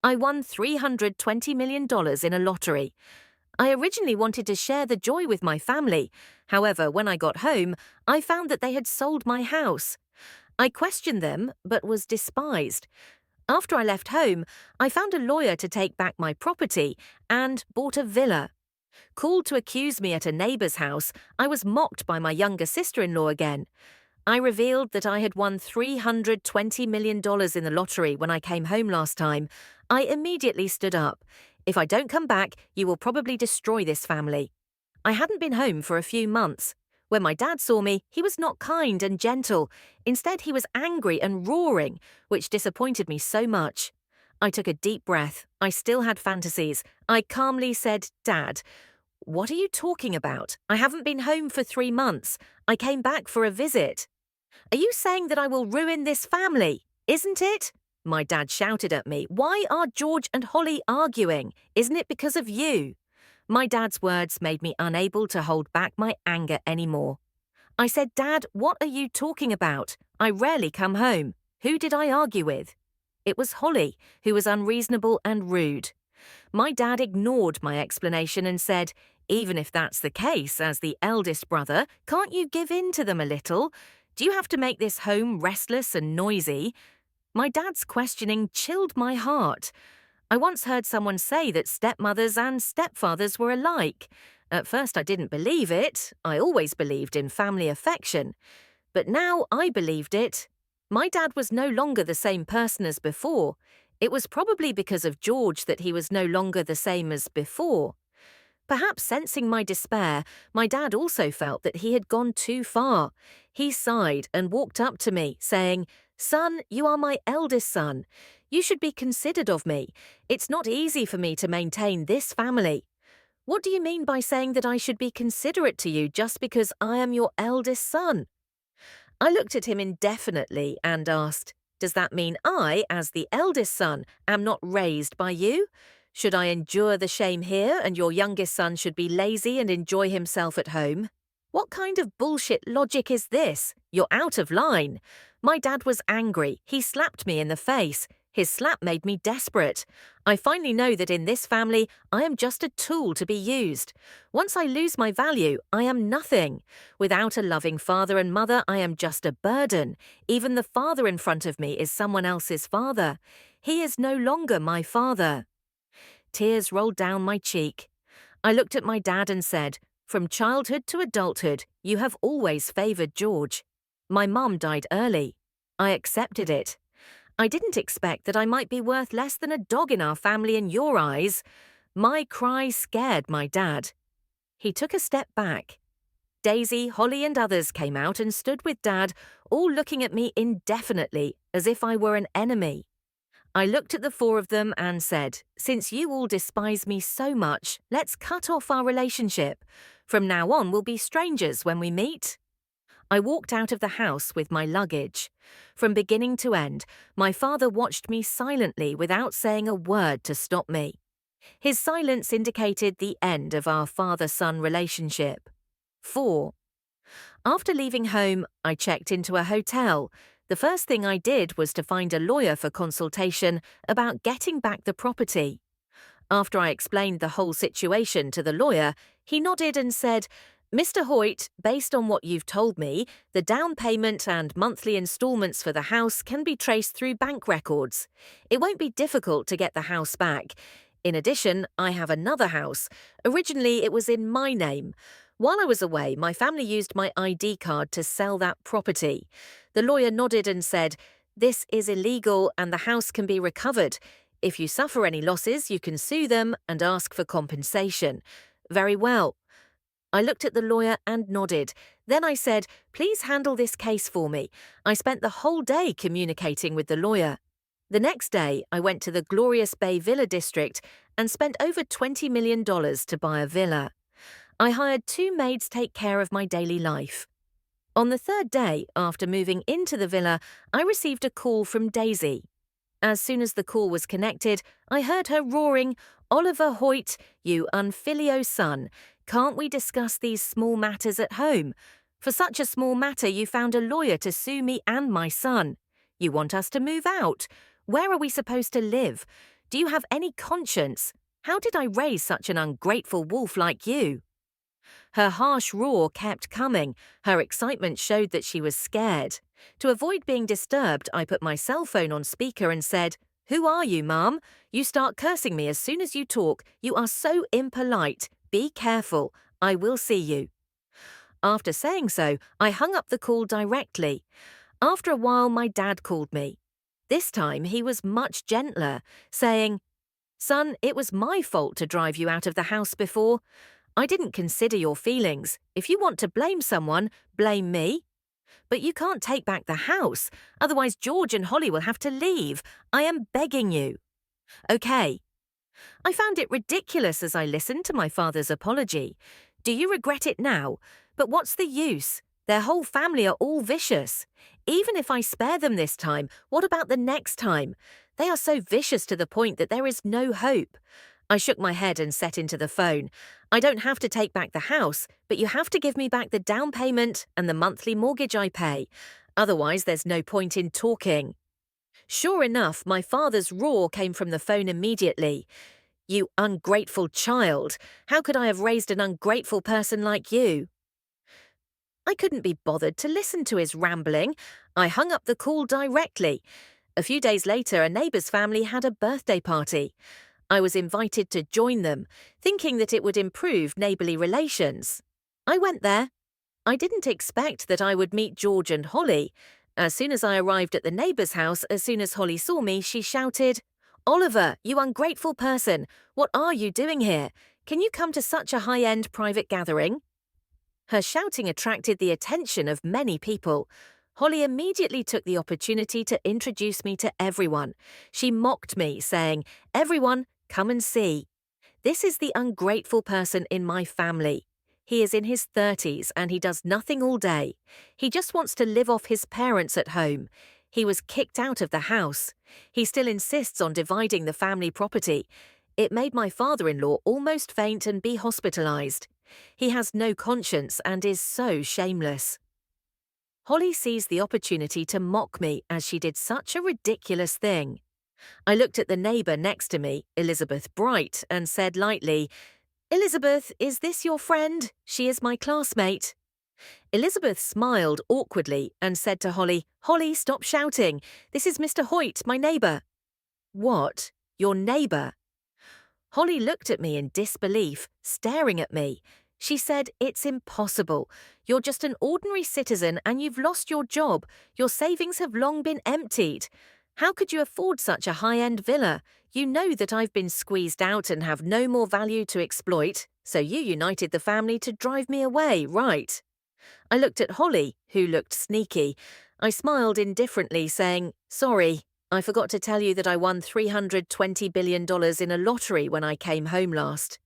I won $320 million in a lottery. I originally wanted to share the joy with my family. However, when I got home, I found that they had sold my house. I questioned them, but was despised. After I left home, I found a lawyer to take back my property and bought a villa. Called to accuse me at a neighbour's house, I was mocked by my younger sister-in-law again. I revealed that I had won $320 million in the lottery when I came home last time. I immediately stood up. If I don't come back, you will probably destroy this family. I hadn't been home for a few months. When my dad saw me, he was not kind and gentle. Instead, he was angry and roaring, which disappointed me so much. I took a deep breath. I still had fantasies. I calmly said, "Dad, what are you talking about? I haven't been home for 3 months. I came back for a visit." "Are you saying that I will ruin this family? Isn't it?" My dad shouted at me. "Why are George and Holly arguing? Isn't it because of you?" My dad's words made me unable to hold back my anger anymore. I said, "Dad, what are you talking about? I rarely come home. Who did I argue with?" It was Holly, who was unreasonable and rude. My dad ignored my explanation and said, "Even if that's the case, as the eldest brother, can't you give in to them a little? Do you have to make this home restless and noisy?" My dad's questioning chilled my heart. I once heard someone say that stepmothers and stepfathers were alike. At first I didn't believe it. I always believed in family affection. But now I believed it. My dad was no longer the same person as before. It was probably because of George that he was no longer the same as before. Perhaps sensing my despair, my dad also felt that he had gone too far. He sighed and walked up to me, saying, "Son, you are my eldest son. You should be considerate of me. It's not easy for me to maintain this family." "What do you mean by saying that I should be considerate to you just because I am your eldest son?" I looked at him indefinitely and asked, "Does that mean I, as the eldest son, am not raised by you? Should I endure the shame here and your youngest son should be lazy and enjoy himself at home? What kind of bullshit logic is this? You're out of line." My dad was angry. He slapped me in the face. His slap made me desperate. I finally know that in this family, I am just a tool to be used. Once I lose my value, I am nothing. Without a loving father and mother, I am just a burden. Even the father in front of me is someone else's father. He is no longer my father. Tears rolled down my cheek. I looked at my dad and said, "From childhood to adulthood, you have always favoured George. My mum died early. I accepted it. I didn't expect that I might be worth less than a dog in our family in your eyes." My cry scared my dad. He took a step back. Daisy, Holly and others came out and stood with Dad, all looking at me indefinitely, as if I were an enemy. I looked at the four of them and said, "Since you all despise me so much, let's cut off our relationship. From now on, we'll be strangers when we meet." I walked out of the house with my luggage. From beginning to end, my father watched me silently without saying a word to stop me. His silence indicated the end of our father-son relationship. 4. After leaving home, I checked into a hotel. The first thing I did was to find a lawyer for consultation about getting back the property. After I explained the whole situation to the lawyer, he nodded and said, "Mr. Hoyt, based on what you've told me, the down payment and monthly installments for the house can be traced through bank records. It won't be difficult to get the house back. In addition, I have another house. Originally, it was in my name. While I was away, my family used my ID card to sell that property." The lawyer nodded and said, "This is illegal and the house can be recovered. If you suffer any losses, you can sue them and ask for compensation." "Very well." I looked at the lawyer and nodded. Then I said, "Please handle this case for me." I spent the whole day communicating with the lawyer. The next day, I went to the Glorious Bay Villa District and spent over $20 million to buy a villa. I hired 2 maids take care of my daily life. On the third day, after moving into the villa, I received a call from Daisy. As soon as the call was connected, I heard her roaring, "Oliver Hoyt, you unfilio son, can't we discuss these small matters at home? For such a small matter you found a lawyer to sue me and my son. You want us to move out. Where are we supposed to live? Do you have any conscience? How did I raise such an ungrateful wolf like you?" Her harsh roar kept coming. Her excitement showed that she was scared. To avoid being disturbed, I put my cell phone on speaker and said, "Who are you, Mum? You start cursing me as soon as you talk. You are so impolite. Be careful. I will see you." After saying so, I hung up the call directly. After a while, my dad called me. This time, he was much gentler, saying, "Son, it was my fault to drive you out of the house before. I didn't consider your feelings. If you want to blame someone, blame me. But you can't take back the house, otherwise George and Holly will have to leave. I am begging you." Okay. I found it ridiculous as I listened to my father's apology. Do you regret it now? But what's the use? Their whole family are all vicious. Even if I spare them this time, what about the next time? They are so vicious to the point that there is no hope. I shook my head and set into the phone. "I don't have to take back the house, but you have to give me back the down payment and the monthly mortgage I pay. Otherwise, there's no point in talking." Sure enough, my father's roar came from the phone immediately. "You ungrateful child! How could I have raised an ungrateful person like you?" I couldn't be bothered to listen to his rambling. I hung up the call directly. A few days later, a neighbour's family had a birthday party. I was invited to join them, thinking that it would improve neighbourly relations. I went there. I didn't expect that I would meet George and Holly. As soon as I arrived at the neighbour's house, as soon as Holly saw me, she shouted, "Oliver, you ungrateful person! What are you doing here? Can you come to such a high-end private gathering?" Her shouting attracted the attention of many people. Holly immediately took the opportunity to introduce me to everyone. She mocked me, saying, "Everyone, come and see. This is the ungrateful person in my family. He is in his 30s and he does nothing all day. He just wants to live off his parents at home. He was kicked out of the house. He still insists on dividing the family property. It made my father-in-law almost faint and be hospitalized. He has no conscience and is so shameless." Holly seized the opportunity to mock me as she did such a ridiculous thing. I looked at the neighbour next to me, Elizabeth Bright, and said lightly, "Elizabeth, is this your friend? She is my classmate." Elizabeth smiled awkwardly and said to Holly, "Holly, stop shouting. This is Mr. Hoyt, my neighbour." "What? Your neighbour?" Holly looked at me in disbelief, staring at me. She said, "It's impossible. You're just an ordinary citizen and you've lost your job. Your savings have long been emptied. How could you afford such a high-end villa? You know that I've been squeezed out and have no more value to exploit, so you united the family to drive me away, right?" I looked at Holly, who looked sneaky. I smiled indifferently, saying, "Sorry, I forgot to tell you that I won $320 billion in a lottery when I came home last."